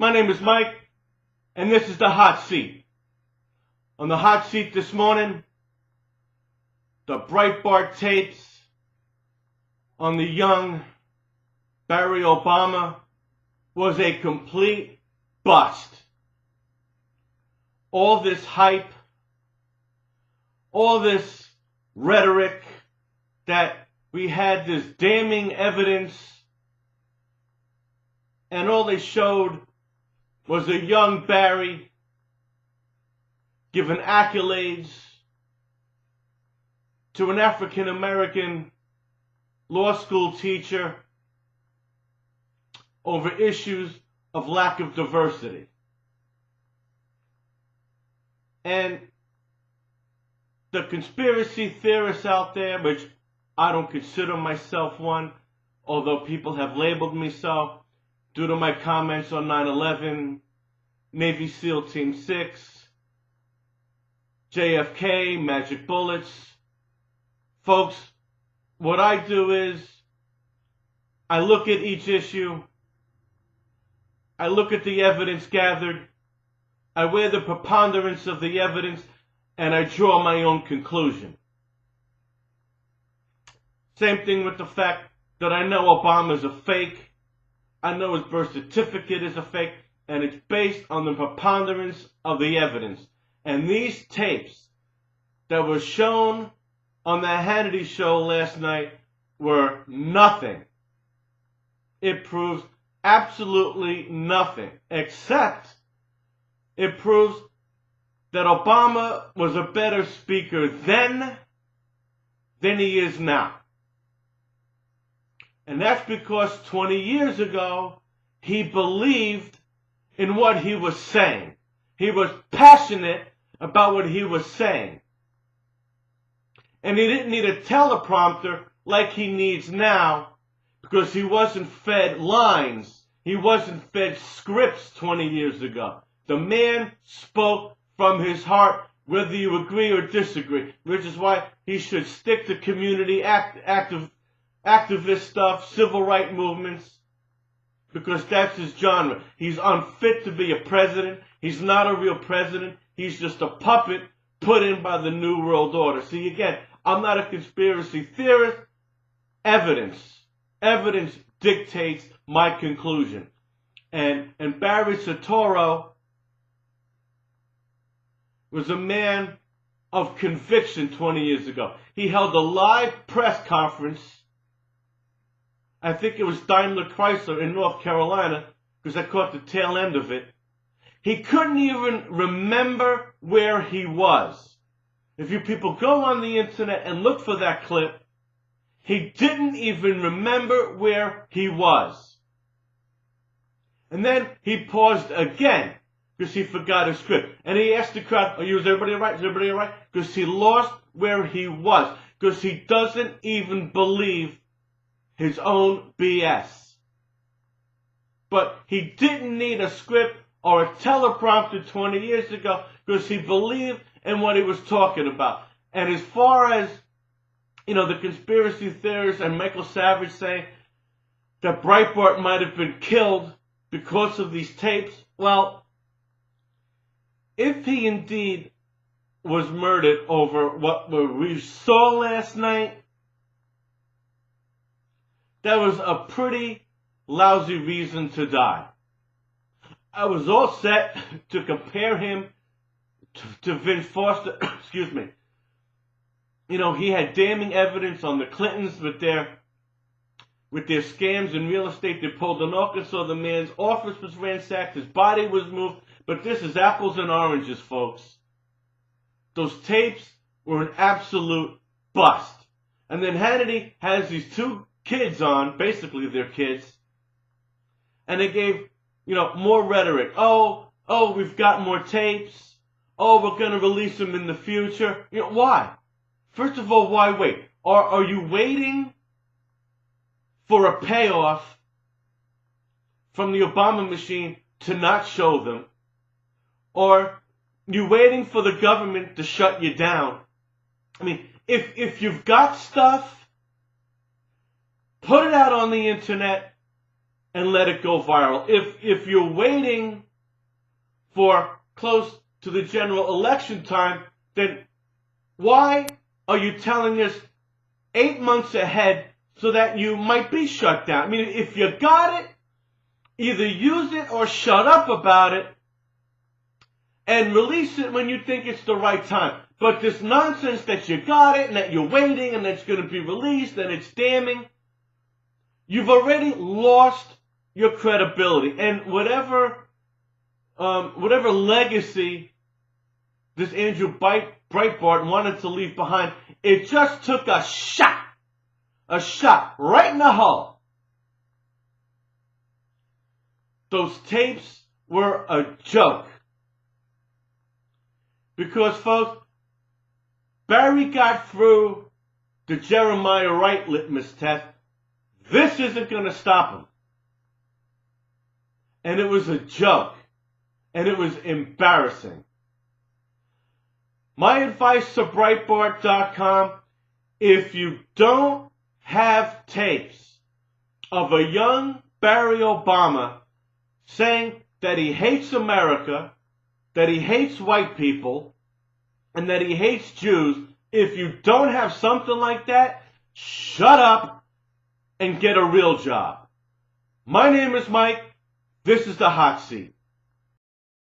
My name is Mike, and this is the Hot Seat. On the Hot Seat this morning, the Breitbart tapes on the young Barry Obama was a complete bust. All this hype, all this rhetoric that we had this damning evidence, and all they showed was a young Barry giving accolades to an African-American law school teacher over issues of lack of diversity. And the conspiracy theorists out there, which I don't consider myself one, although people have labeled me so, due to my comments on 9/11, Navy SEAL Team 6, JFK, magic bullets. Folks, what I do is I look at each issue, I look at the evidence gathered, I weigh the preponderance of the evidence, and I draw my own conclusion. Same thing with the fact that I know Obama's a fake. I know his birth certificate is a fake, and it's based on the preponderance of the evidence. And these tapes that were shown on the Hannity show last night were nothing. It proves absolutely nothing, except it proves that Obama was a better speaker then than he is now. And that's because 20 years ago, he believed in what he was saying. He was passionate about what he was saying. And he didn't need a teleprompter like he needs now, because he wasn't fed lines. He wasn't fed scripts 20 years ago. The man spoke from his heart, whether you agree or disagree, which is why he should stick to community activist stuff, civil rights movements, because that's his genre. He's unfit to be a president. He's not a real president. He's just a puppet put in by the New World Order. See, again, I'm not a conspiracy theorist. Evidence dictates my conclusion. And Barry Soetoro was a man of conviction 20 years ago. He held a live press conference. I think it was Daimler Chrysler in North Carolina, because I caught the tail end of it. He couldn't even remember where he was. If you people go on the internet and look for that clip, he didn't even remember where he was. And then he paused again, because he forgot his script. And he asked the crowd, is everybody all right? Is everybody all right? Because he lost where he was. Because he doesn't even believe his own BS. But he didn't need a script or a teleprompter 20 years ago, because he believed in what he was talking about. And as far as, the conspiracy theorists and Michael Savage saying that Breitbart might have been killed because of these tapes, well, if he indeed was murdered over what we saw last night, that was a pretty lousy reason to die. I was all set to compare him to Vince Foster. Excuse me. He had damning evidence on the Clintons with their scams in real estate. They pulled in Arkansas. The man's office was ransacked. His body was moved. But this is apples and oranges, folks. Those tapes were an absolute bust. And then Hannity has these two kids on, basically they're kids, and they gave, more rhetoric. Oh, we've got more tapes. Oh, we're going to release them in the future. Why? First of all, why wait? Are you waiting for a payoff from the Obama machine to not show them? Or you waiting for the government to shut you down? I mean, if you've got stuff, put it out on the internet and let it go viral. If you're waiting for close to the general election time, then why are you telling us 8 months ahead so that you might be shut down? I mean, if you got it, either use it or shut up about it and release it when you think it's the right time. But this nonsense that you got it and that you're waiting and it's going to be released and it's damning, you've already lost your credibility. And whatever legacy this Andrew Breitbart wanted to leave behind, it just took a shot right in the hull. Those tapes were a joke. Because, folks, Barry got through the Jeremiah Wright litmus test. This isn't going to stop him. And it was a joke. And it was embarrassing. My advice to Breitbart.com, if you don't have tapes of a young Barry Obama saying that he hates America, that he hates white people, and that he hates Jews, if you don't have something like that, shut up and get a real job. My name is Mike. This is The Hot Seat.